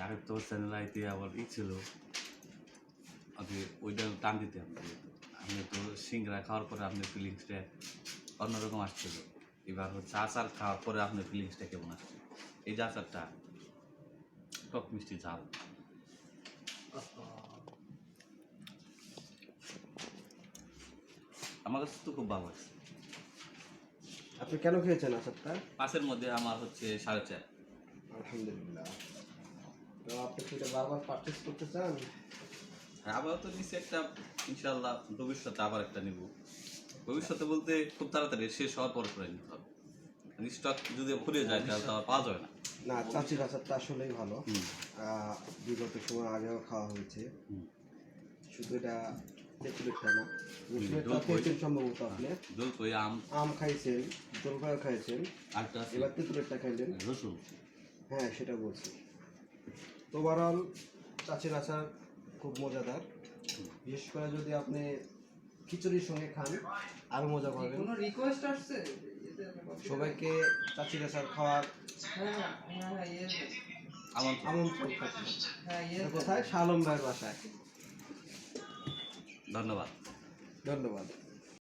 আগে তো চ্যানেল আইতে আবার ছিল আগে ওইটা টান দিতে আপনি তো সিংড়া খাওয়ার পরে আপনার ফিলিংসটা অন্যরকম আসছিল। এবার হচ্ছে আচার খাওয়ার পরে আপনার ফিলিংসটা কেমন আসছে? এই যে আচারটা টক মিষ্টি ঝাল, আমার কাছে তো খুব ভালো লাগছে। আপনি কেন খেয়েছেন আচারটা? 5-এর মধ্যে আমার হচ্ছে 4.5। আলহামদুলিল্লাহ। তো আপনি কি এটা বারবার পারচেজ করতে চান? আবার তো নিচে একটা, ইনশাল্লাহ ভবিষ্যতে আবার একটা নিব। ভবিষ্যতে বলতে খুব তাড়াতাড়ি শেষ হওয়ার পর করে নিতে হবে। স্টক যদি ফুরিয়ে যায় তাহলে তো আর পাওয়া যাবে না। না, চাচির আচারটা আসলেই ভালো। বিগত সময় আগেও খাওয়া হয়েছে। শুধু এটা তেঁতুলেরটা না, রসুনেরটা খেয়েছেন সম্ভবত আপনি। জলপাই, আম খাইছেন, জলপাইও খাইছেন, এবার তেঁতুলেরটা খাইলেন। রসুন, হ্যাঁ সেটা বলছি। তো ওভারঅল চাচির আচার খুব মজাদার। বিশেষ করে যদি আপনি খিচুড়ির সঙ্গে খান আরও মজা পাবেন। কোনো রিকোয়েস্ট আসছে? সবাইকে চাচির আচার খাওয়ার আমন্ত্রণ থাকবে। কোথায়? শালম ভাইয়ের বাসায়। ধন্যবাদ। ধন্যবাদ।